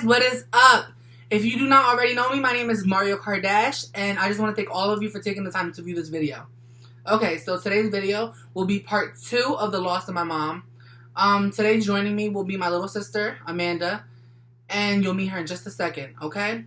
guys, what is up? If you do not already know me, my name is Mario Kardash, and I just want to thank all of you for taking the time to view this video. Okay, so today's video will be part 2 of the loss of my mom. Today joining me will be my little sister, Amanda, and you'll meet her in just a second, okay?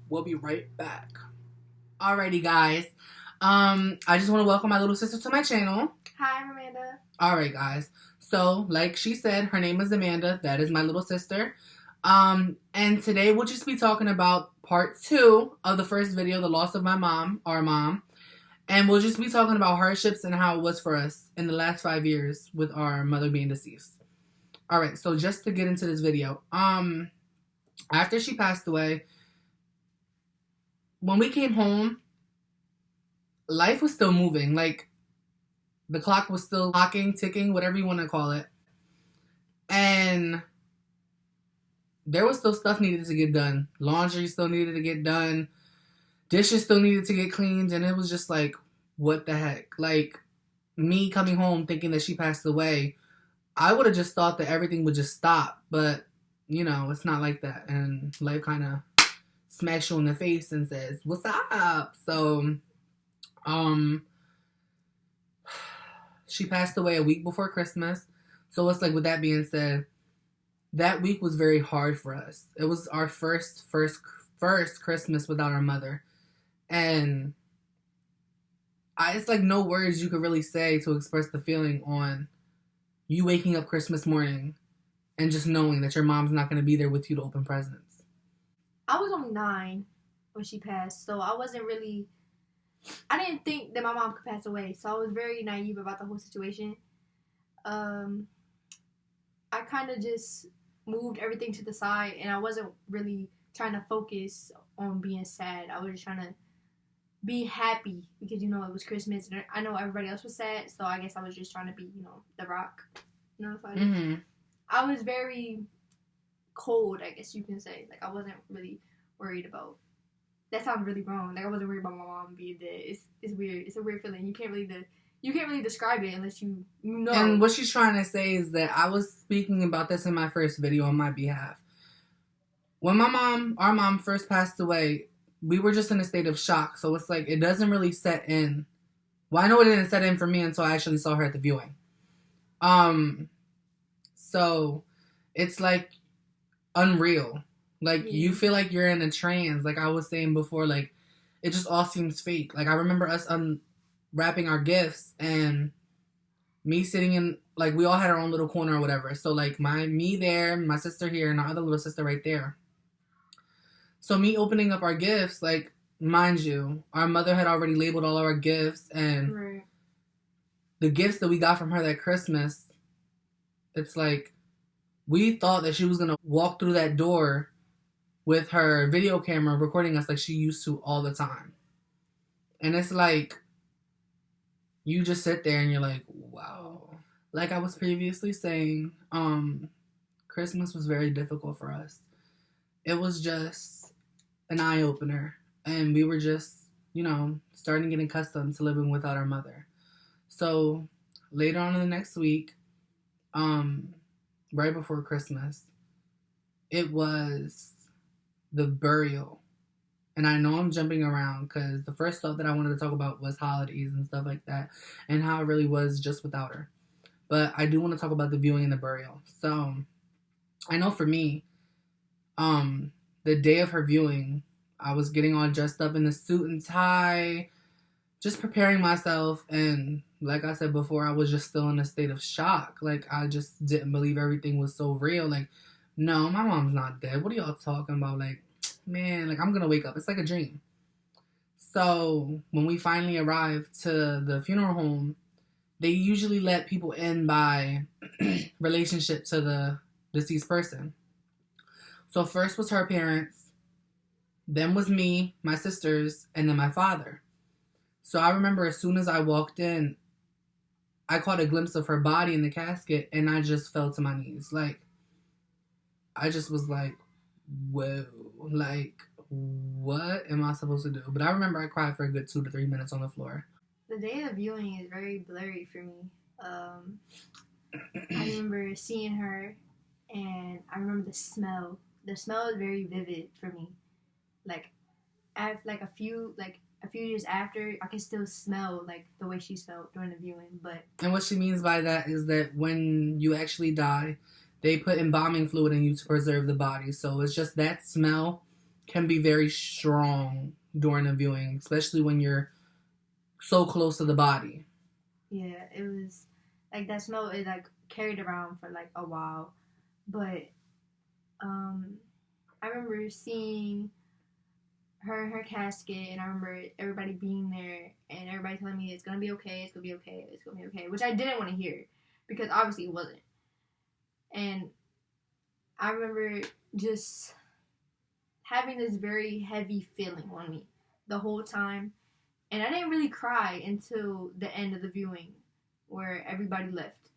We'll be right back. Alrighty, guys. I just want to welcome my little sister to my channel. Hi, I'm Amanda. Alright, guys. So, like she said, her name is Amanda. That is my little sister. And today we'll just be talking about part 2 of the first video, the loss of my mom, our mom. And we'll just be talking about hardships and how it was for us in the last 5 years with our mother being deceased. Alright, so just to get into this video. After she passed away, when we came home, life was still moving. Like, the clock was still ticking, whatever you want to call it. And there was still stuff needed to get done. Laundry still needed to get done. Dishes still needed to get cleaned. And it was just like, what the heck? Like, me coming home thinking that she passed away, I would have just thought that everything would just stop. But, you know, it's not like that. And life kind of smacks you in the face and says, what's up? So, she passed away a week before Christmas. So it's like, with that being said, that week was very hard for us. It was our first Christmas without our mother. And it's like no words you could really say to express the feeling on you waking up Christmas morning and just knowing that your mom's not going to be there with you to open presents. I was only 9 when she passed, so I didn't think that my mom could pass away, so I was very naive about the whole situation. I kind of just moved everything to the side, and I wasn't really trying to focus on being sad. I was just trying to be happy because, you know, it was Christmas, and I know everybody else was sad, so I guess I was just trying to be, you know, the rock. You know, so I was very cold, I guess you can say. Like, I wasn't really worried about. That sounds really wrong. Like, I wasn't worried about my mom being dead. It's weird. It's a weird feeling. You can't really describe it unless you know. And what she's trying to say is that I was speaking about this in my first video on my behalf. When our mom first passed away, we were just in a state of shock. So it's like, it doesn't really set in. Well, I know it didn't set in for me until I actually saw her at the viewing. So it's like unreal. Like, you feel like you're in a trance. Like I was saying before, like, it just all seems fake. Like, I remember us unwrapping our gifts and me sitting in, like, we all had our own little corner or whatever. So, like, me there, my sister here, and our other little sister right there. So, me opening up our gifts, like, mind you, our mother had already labeled all of our gifts. And the gifts that we got from her that Christmas, it's like, we thought that she was going to walk through that door with her video camera recording us like she used to all the time. And it's like, you just sit there and you're like, wow. Like I was previously saying, Christmas was very difficult for us. It was just an eye-opener. And we were just, you know, starting getting accustomed to living without our mother. So later on in the next week, right before Christmas, it was the burial. And I know I'm jumping around because the first stuff that I wanted to talk about was holidays and stuff like that and how it really was just without her. But I do want to talk about the viewing and the burial. So I know for me, the day of her viewing, I was getting all dressed up in the suit and tie, just preparing myself. And like I said before, I was just still in a state of shock. Like, I just didn't believe everything was so real. Like, no, my mom's not dead. What are y'all talking about? Like, man, like, I'm going to wake up. It's like a dream. So when we finally arrived to the funeral home, they usually let people in by relationship to the deceased person. So first was her parents, then was me, my sisters, and then my father. So I remember as soon as I walked in, I caught a glimpse of her body in the casket, and I just fell to my knees. Like, I just was like, whoa, like, what am I supposed to do? But I remember I cried for a good 2 to 3 minutes on the floor. The day of viewing is very blurry for me. I remember seeing her, and I remember the smell the smell is very vivid for me. Like, a few years after, I can still smell like the way she smelled during the viewing. But And what she means by that is that when you actually die, they put embalming fluid in you to preserve the body. So it's just that smell can be very strong during a viewing, especially when you're so close to the body. yeah, it was like that smell is like carried around for like a while. But um, I remember seeing her in her casket, and I remember everybody being there and everybody telling me it's gonna be okay, it's gonna be okay, it's gonna be okay, which I didn't want to hear because obviously it wasn't. And I remember just having this very heavy feeling on me the whole time, and I didn't really cry until the end of the viewing where everybody left.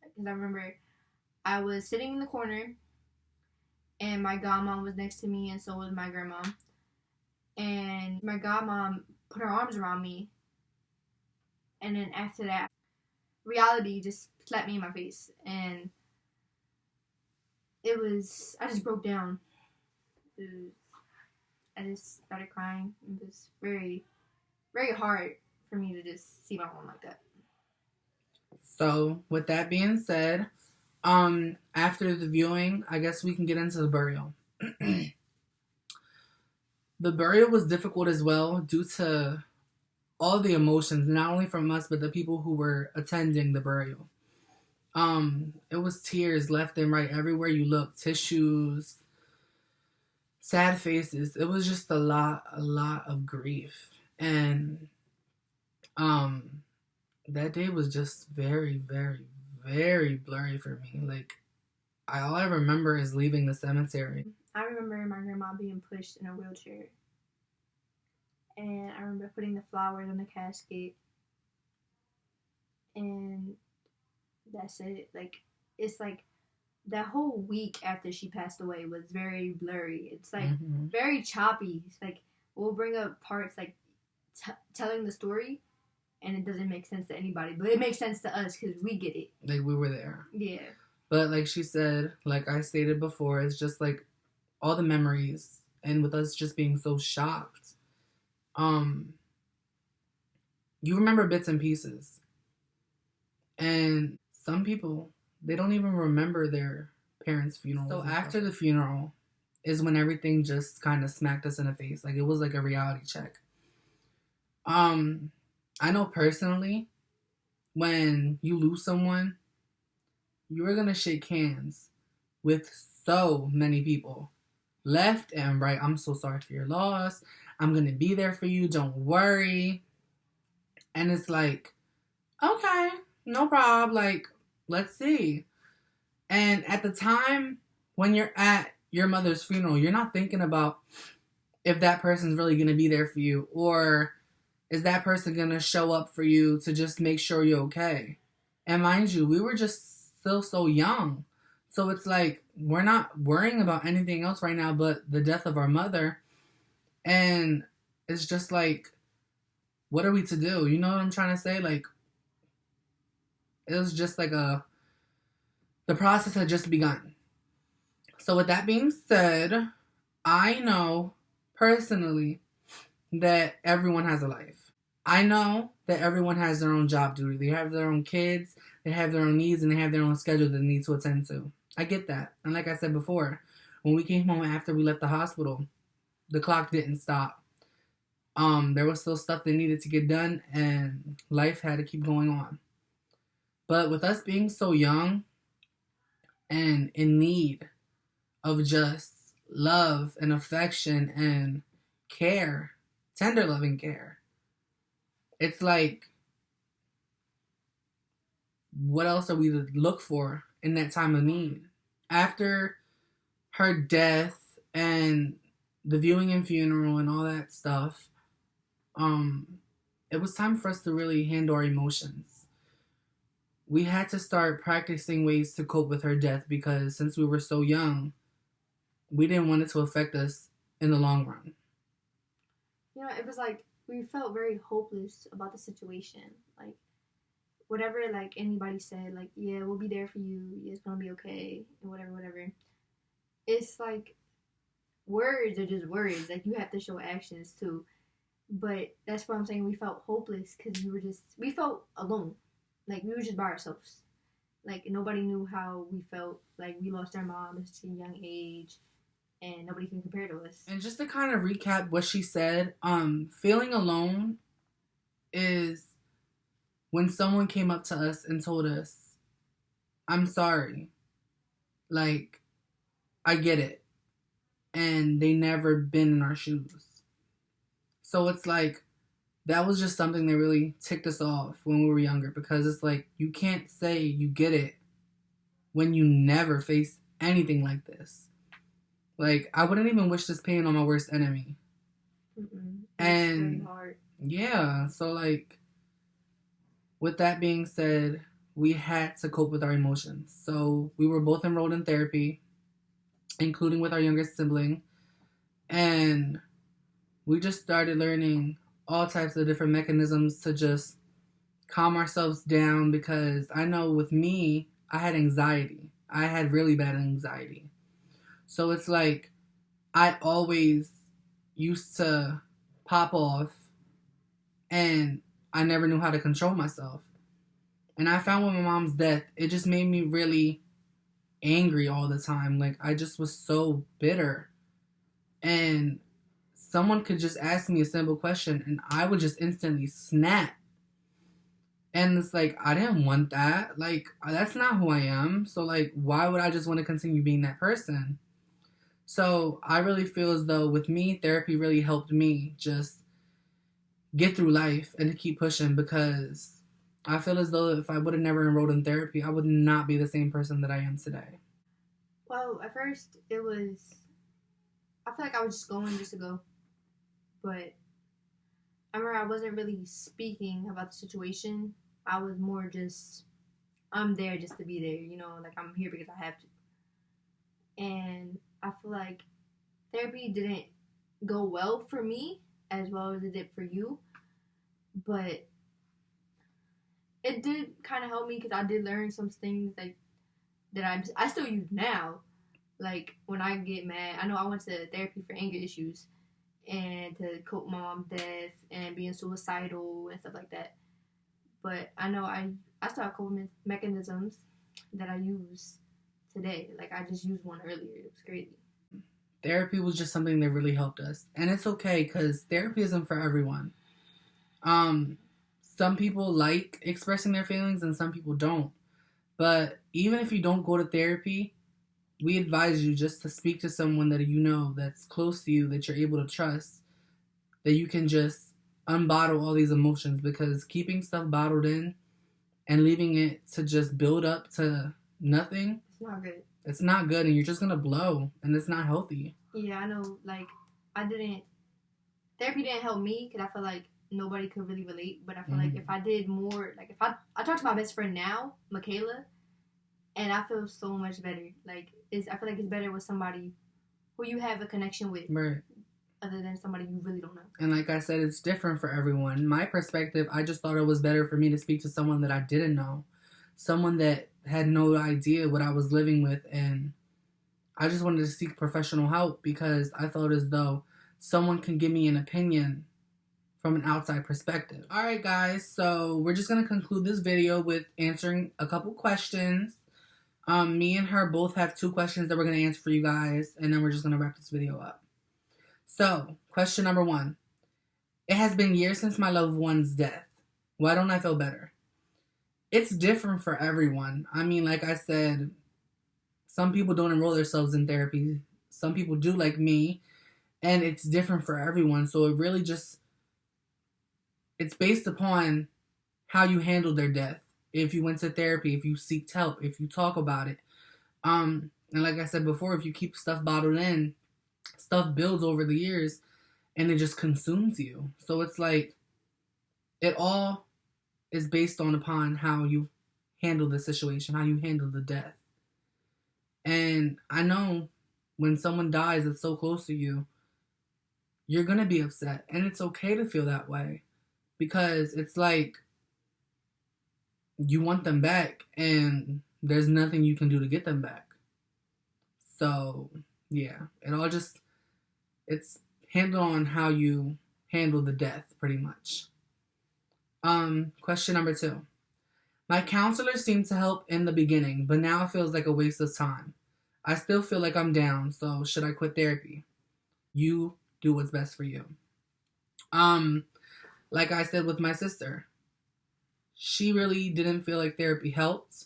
Because I remember I was sitting in the corner, and my godmom was next to me, and so was my grandma. And my godmom put her arms around me, and then after that, reality just slapped me in my face, and I just broke down. I just started crying. It was very, very hard for me to just see my mom like that. So, with that being said, after the viewing, I guess we can get into the burial. The burial was difficult as well due to all the emotions, not only from us, but the people who were attending the burial. It was tears left and right everywhere you looked, tissues, sad faces. It was just a lot of grief. And that day was just very, very, very blurry for me. Like, all I remember is leaving the cemetery. I remember my grandma being pushed in a wheelchair. And I remember putting the flowers on the casket. And that's it. Like, it's like that whole week after she passed away was very blurry. It's like very choppy. It's like we'll bring up parts like telling the story, and it doesn't make sense to anybody, but it makes sense to us because we get it. Like, we were there. Yeah. But like she said, like I stated before, it's just like all the memories, and with us just being so shocked. You remember bits and pieces. And some people, they don't even remember their parents' funeral. So after the funeral is when everything just kind of smacked us in the face. Like, it was like a reality check. I know personally, when you lose someone, you are going to shake hands with so many people. Left and right. I'm so sorry for your loss. I'm going to be there for you. Don't worry. And it's like, okay, no problem. Like, let's see. And at the time when you're at your mother's funeral, you're not thinking about if that person's really going to be there for you, or is that person going to show up for you to just make sure you're okay. And mind you, we were just still so young. So it's like, we're not worrying about anything else right now but the death of our mother. And it's just like, what are we to do? You know what I'm trying to say? Like, it was just like the process had just begun. So with that being said, I know personally that everyone has a life. I know that everyone has their own job duty. They have their own kids, they have their own needs, and they have their own schedule that they need to attend to. I get that. And like I said before, when we came home after we left the hospital, the clock didn't stop. There was still stuff that needed to get done, and life had to keep going on. But with us being so young and in need of just love and affection and care, tender loving care, it's like, what else are we to look for in that time of need? After her death and the viewing and funeral and all that stuff, it was time for us to really handle our emotions. We had to start practicing ways to cope with her death because since we were so young, we didn't want it to affect us in the long run. You know, it was like we felt very hopeless about the situation. Like, whatever, like, anybody said, like, yeah, we'll be there for you, yeah, it's gonna be okay, and whatever. It's like, words are just words. Like you have to show actions too. But that's what I'm saying. We felt hopeless because we felt alone. Like we were just by ourselves. Like nobody knew how we felt. Like we lost our mom at such a young age, and nobody can compare to us. And just to kind of recap what she said, feeling alone is when someone came up to us and told us, I'm sorry. Like, I get it. And they never been in our shoes. So it's like, that was just something that really ticked us off when we were younger, because it's like, you can't say you get it when you never faced anything like this. Like, I wouldn't even wish this pain on my worst enemy. And very hard. Yeah, so like, with that being said, we had to cope with our emotions. So we were both enrolled in therapy, including with our youngest sibling. And we just started learning all types of different mechanisms to just calm ourselves down, because I know with me, I had anxiety. I had really bad anxiety. So it's like I always used to pop off and I never knew how to control myself. And I found with my mom's death, it just made me really angry all the time. Like, I just was so bitter. And someone could just ask me a simple question and I would just instantly snap. And it's like, I didn't want that. Like, that's not who I am. So, like, why would I just want to continue being that person? So, I really feel as though with me, therapy really helped me just get through life and to keep pushing, because I feel as though if I would have never enrolled in therapy, I would not be the same person that I am today. Well, at first, I feel like I was just going just to go. But I remember I wasn't really speaking about the situation. I was more just, I'm there just to be there, like I'm here because I have to. And I feel like therapy didn't go well for me as well as it did for you. But it did kind of help me because I did learn some things like that I still use now. Like when I get mad, I know I went to therapy for anger issues and to cope with my mom's death and being suicidal and stuff like that. But I know I still have coping mechanisms that I use today. Like I just used one earlier. It was crazy. Therapy was just something that really helped us. And it's okay, because therapy isn't for everyone. Some people like expressing their feelings and some people don't. But even if you don't go to therapy, we advise you just to speak to someone that you know that's close to you, that you're able to trust, that you can just unbottle all these emotions, because keeping stuff bottled in and leaving it to just build up to nothing, it's not good. It's not good, and you're just gonna blow, and it's not healthy. Yeah, I know. Like, therapy didn't help me because I feel like nobody could really relate. But I feel like if I did more, like if I talk to my best friend now, Michaela, and I feel so much better. Like, I feel like it's better with somebody who you have a connection with, right? Other than somebody you really don't know. And like I said, it's different for everyone. My perspective, I just thought it was better for me to speak to someone that I didn't know, someone that had no idea what I was living with, and I just wanted to seek professional help because I felt as though someone can give me an opinion from an outside perspective. All right, guys, so we're just going to conclude this video with answering a couple questions. Me and her both have 2 questions that we're going to answer for you guys, and then we're just going to wrap this video up. So, question number 1. It has been years since my loved one's death. Why don't I feel better? It's different for everyone. I mean, like I said, some people don't enroll themselves in therapy. Some people do, like me. And it's different for everyone. So it really just, it's based upon how you handle their death. If you went to therapy, if you seeked help, if you talk about it. And like I said before, if you keep stuff bottled in, stuff builds over the years and it just consumes you. So it's like, it all is based upon how you handle the situation, how you handle the death. And I know when someone dies that's so close to you, you're going to be upset. And it's okay to feel that way, because it's like you want them back and there's nothing you can do to get them back. So, yeah, it all just It's handled on how you handle the death, pretty much. Question number 2. My counselor seemed to help in the beginning, but now it feels like a waste of time. I still feel like I'm down, so should I quit therapy? You do what's best for you. Like I said with my sister, she really didn't feel like therapy helped,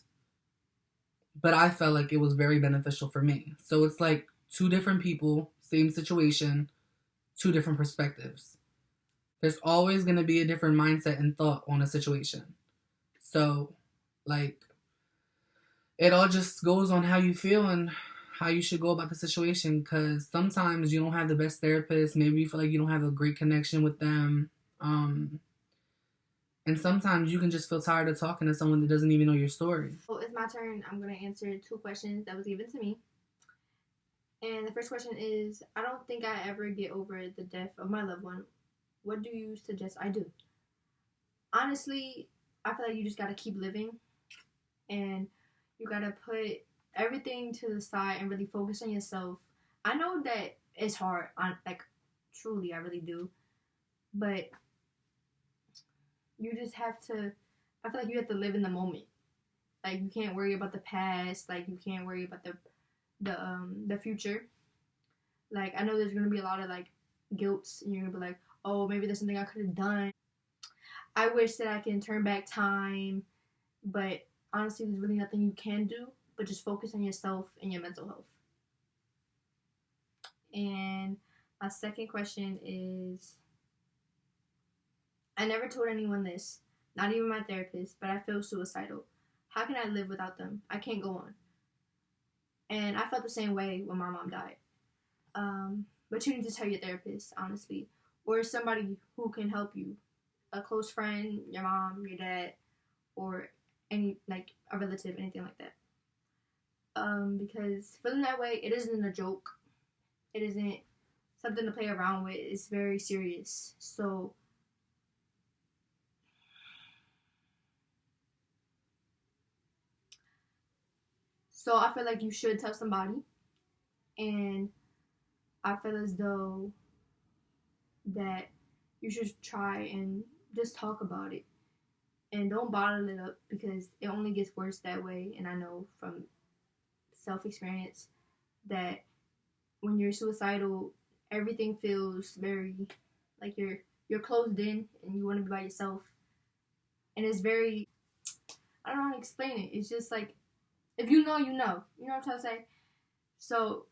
but I felt like it was very beneficial for me. So it's like two different people, same situation, two different perspectives. There's always going to be a different mindset and thought on a situation. So, like, it all just goes on how you feel and how you should go about the situation, because sometimes you don't have the best therapist. Maybe you feel like you don't have a great connection with them. And sometimes you can just feel tired of talking to someone that doesn't even know your story. So it's my turn. I'm going to answer 2 questions that was given to me. And the first question is, I don't think I ever get over the death of my loved one. What do you suggest I do? Honestly, I feel like you just got to keep living. And you got to put everything to the side and really focus on yourself. I know that it's hard. Truly, I really do. But you just have to, I feel like you have to live in the moment. Like, you can't worry about the past. Like, you can't worry about the future. Like, I know there's going to be a lot of, like, guilt. And you're going to be like, oh, maybe there's something I could have done. I wish that I can turn back time. But honestly, there's really nothing you can do. But just focus on yourself and your mental health. And my second question is, I never told anyone this, not even my therapist, but I feel suicidal. How can I live without them? I can't go on. And I felt the same way when my mom died. But you need to tell your therapist, honestly, or somebody who can help you. A close friend, your mom, your dad, or any, like, a relative, anything like that. Because feeling that way, it isn't a joke. It isn't something to play around with. It's very serious. So I feel like you should tell somebody. And I feel as though that you should try and just talk about it. And don't bottle it up, because it only gets worse that way. And I know from self-experience that when you're suicidal, everything feels very like you're closed in and you want to be by yourself. And it's very, I don't know how to explain it. It's just like, if you know, you know. You know what I'm trying to say? So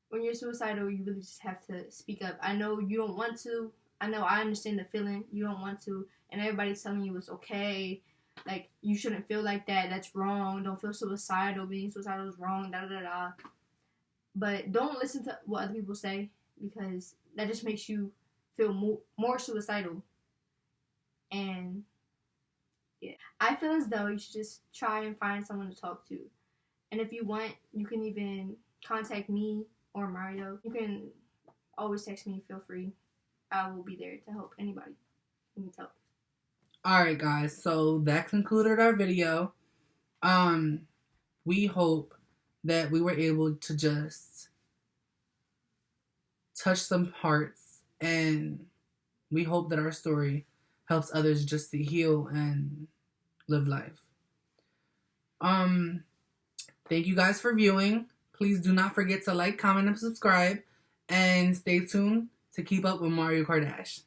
when you're suicidal, you really just have to speak up. I know you don't want to. I know, I understand the feeling. You don't want to. And everybody's telling you it's okay. Like, you shouldn't feel like that. That's wrong. Don't feel suicidal. Being suicidal is wrong. Da da da da. But don't listen to what other people say, because that just makes you feel more suicidal. And yeah, I feel as though you should just try and find someone to talk to. And if you want, you can even contact me or Mario. You can always text me. Feel free. I will be there to help anybody who needs help. Alright, guys, so that concluded our video. We hope that we were able to just touch some hearts, and we hope that our story helps others just to heal and live life. Thank you guys for viewing. Please do not forget to like, comment, and subscribe, and stay tuned to keep up with Mario Kardashian.